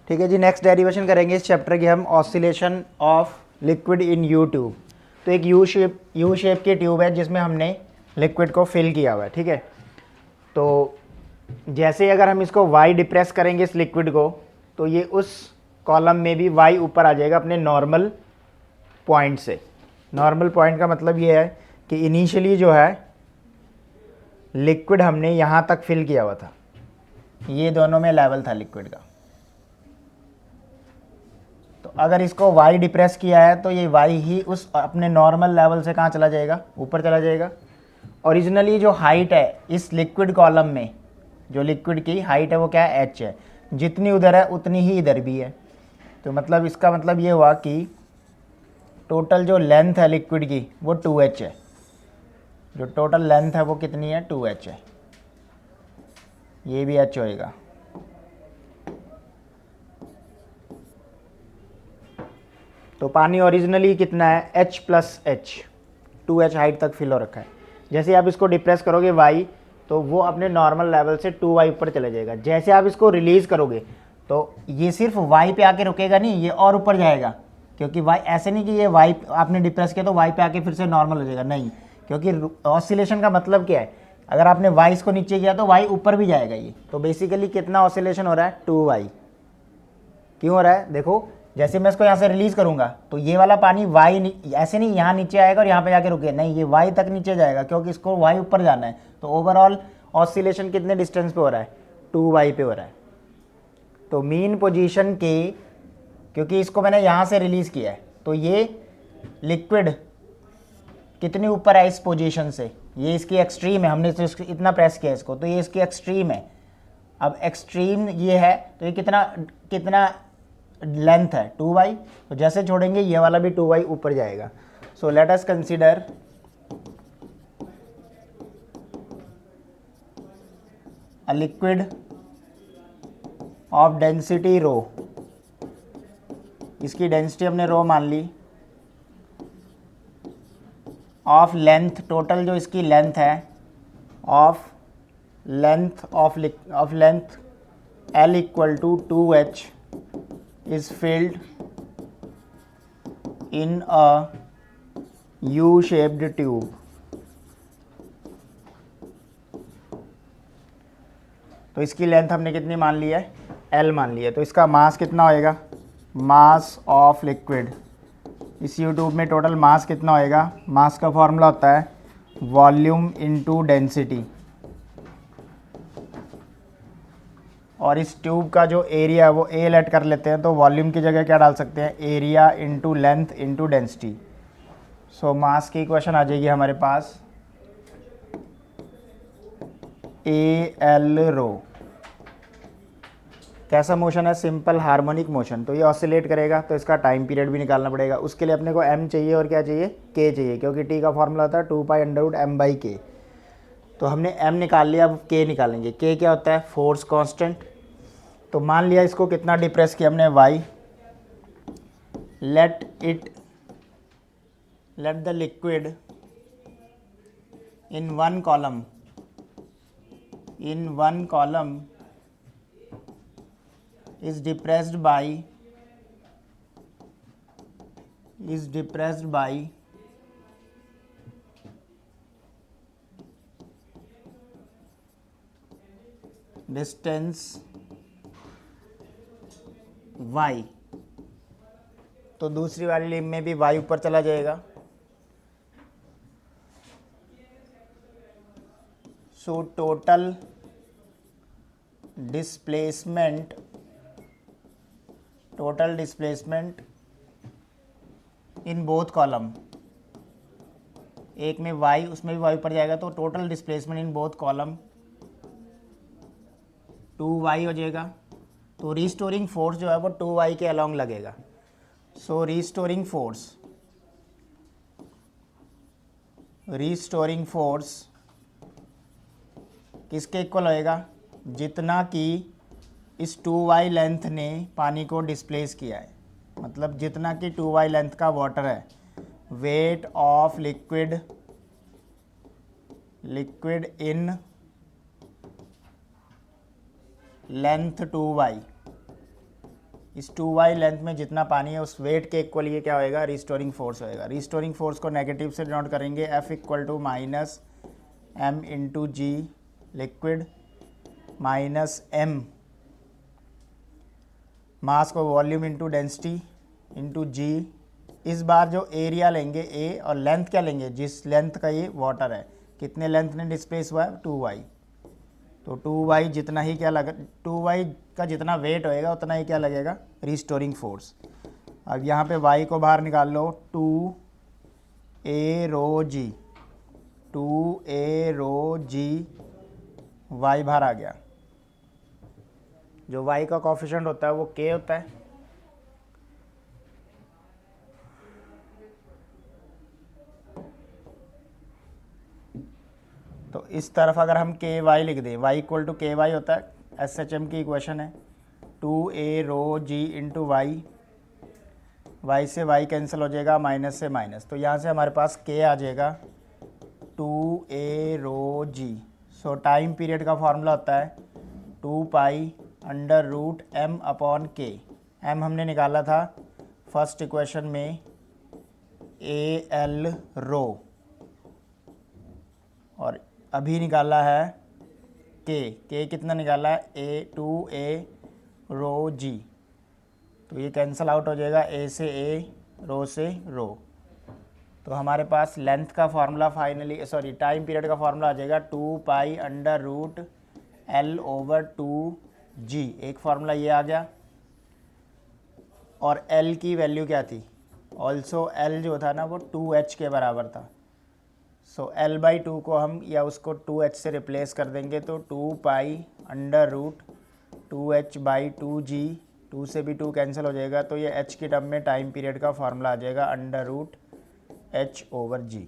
ठीक है जी, next derivation करेंगे इस चैप्टर की हम, oscillation of liquid in you tube. तो एक यू शेप की ट्यूब है जिसमें हमने लिक्विड को फिल किया हुआ है। ठीक है, तो जैसे अगर हम इसको y डिप्रेस करेंगे इस लिक्विड को, तो ये उस कॉलम में भी y ऊपर आ जाएगा अपने नॉर्मल पॉइंट से। नॉर्मल पॉइंट का मतलब ये है कि इनिशियली जो है लिक्विड हमने यहाँ तक फिल किया हुआ था, ये दोनों में लेवल था लिक्विड का। तो अगर इसको y डिप्रेस किया है तो ये y ही उस अपने नॉर्मल लेवल से कहाँ चला जाएगा, ऊपर चला जाएगा। ओरिजिनली जो हाइट है इस लिक्विड कॉलम में, जो लिक्विड की हाइट है वो क्या है, h है। जितनी उधर है उतनी ही इधर भी है। तो मतलब इसका मतलब ये हुआ कि टोटल जो लेंथ है लिक्विड की वो 2h है। जो टोटल लेंथ है वो कितनी है, 2h है। ये भी h होएगा। तो पानी ओरिजिनली कितना है, h plus H, 2h height तक फिल हो रखा है। जैसे आप इसको डिप्रेस करोगे y, तो वो अपने नॉर्मल लेवल से 2y ऊपर चले जाएगा। जैसे आप इसको रिलीज़ करोगे तो ये सिर्फ y पे आके रुकेगा नहीं, ये और ऊपर जाएगा। क्योंकि y ऐसे नहीं कि ये y आपने डिप्रेस किया तो y पे आके फिर से नॉर्मल हो जाएगा, नहीं। क्योंकि ऑसिलेशन का मतलब क्या है, अगर आपने y इसको नीचे किया तो y ऊपर भी जाएगा ये। तो बेसिकली कितना ऑसिलेशन हो रहा है, 2y। क्यों हो रहा है, देखो जैसे मैं इसको यहाँ से रिलीज़ करूँगा तो ये वाला पानी ऐसे नहीं यहाँ नीचे आएगा और यहाँ पे जाके रुके, नहीं, ये y तक नीचे जाएगा क्योंकि इसको y ऊपर जाना है। तो ओवरऑल ऑसिलेशन कितने डिस्टेंस पे हो रहा है, 2y पे हो रहा है। तो मीन पोजीशन के, क्योंकि इसको मैंने यहाँ से रिलीज़ किया है तो ये लिक्विड कितने ऊपर है इस पोजीशन से, ये इसकी एक्सट्रीम है। हमने तो इतना प्रेस किया इसको, तो ये इसकी एक्सट्रीम है। अब एक्सट्रीम ये है तो ये कितना लेंथ है, 2y। तो जैसे छोड़ेंगे ये वाला भी 2y ऊपर जाएगा। So let us consider a liquid of density rho. इसकी डेंसिटी हमने रो मान ली, ऑफ लेंथ, टोटल जो इसकी लेंथ है, of length L equal to 2h is filled in a U-shaped tube। तो इसकी लेंथ हमने कितनी मान ली है, L मान ली है। तो इसका मास कितना होएगा, मास ऑफ लिक्विड, इस यू ट्यूब में टोटल मास कितना होएगा। मास का फॉर्मूला होता है वॉल्यूम इनटू डेंसिटी, और इस ट्यूब का जो एरिया है वो ए लेट कर लेते हैं। तो वॉल्यूम की जगह क्या डाल सकते हैं, area into length into density. So mass की इक्वेशन आ जाएगी हमारे पास ए एल रो। कैसा मोशन है, सिंपल हार्मोनिक मोशन। तो ये ऑसिलेट करेगा तो इसका टाइम पीरियड भी निकालना पड़ेगा। उसके लिए अपने को m चाहिए और क्या चाहिए, k चाहिए, क्योंकि t का फॉर्मूला होता है 2π√m/k। तो हमने m निकाल लिया, अब k निकालेंगे। k क्या होता है, फोर्स कांस्टेंट। तो मान लिया इसको कितना डिप्रेस किया हमने, y। Let the liquid in one column is depressed by distance y। तो दूसरी वाली लिंब में भी y ऊपर चला जाएगा। So total displacement in both column, एक में y, उसमें भी y ऊपर जाएगा। तो total displacement in both column 2y हो जाएगा। तो रीस्टोरिंग फोर्स जो है वो 2y के अलोंग लगेगा। सो रीस्टोरिंग फोर्स किसके इक्वल होएगा, जितना कि इस 2y लेंथ ने पानी को डिस्प्लेस किया है। मतलब जितना कि 2y लेंथ का वाटर है, weight of liquid in length 2y इस 2y लेंथ में जितना पानी है उस वेट के इक्वल ये क्या होएगा, रिस्टोरिंग फोर्स होएगा। रिस्टोरिंग फोर्स को नेगेटिव से डिनोट करेंगे, F equal to minus m into g liquid minus m mass को volume into density into g. इस बार जो एरिया लेंगे A और लेंथ क्या लेंगे, जिस लेंथ का ये वाटर है, कितने लेंथ ने डिस्प्लेस हुआ है 2y, तो 2y जितना ही क्या लगा, 2y का जितना वेट होएगा उतना ही क्या लगेगा, रिस्टोरिंग फोर्स। अब यहाँ पे y को बाहर निकाल लो, 2a रो जी, 2a रो जी, y बाहर आ गया। जो y का कोफिशिएंट होता है वो k होता है। तो इस तरफ अगर हम के वाई लिख दें, y इक्वल टू के वाई होता है, SHM की इक्वेशन है 2a रो जी इंटू वाई, वाई से y कैंसिल हो जाएगा, माइनस से माइनस, तो यहाँ से हमारे पास k आ जाएगा 2a rho g. So time period का फॉर्मूला होता है 2 pi under root m upon k। m हमने निकाला था फर्स्ट इक्वेशन में al रो, और अभी निकाला है k कितना निकाला है, 2a रो जी, तो ये कैंसिल आउट हो जाएगा, a से a, रो से रो। तो हमारे पास लेंथ का formula finally, sorry time period का फार्मूला आ जाएगा 2 pi under root l over 2g। एक फार्मूला ये आ गया, और l की वैल्यू क्या थी, ऑल्सो l जो था ना वो 2h के बराबर था। सो l/2 को हम या उसको 2h से रिप्लेस कर देंगे, तो 2 पाई अंडर रूट 2h/2g, 2 से भी 2 कैंसिल हो जाएगा, तो ये h की टर्म में टाइम पीरियड का फार्मूला आ जाएगा under root h over g।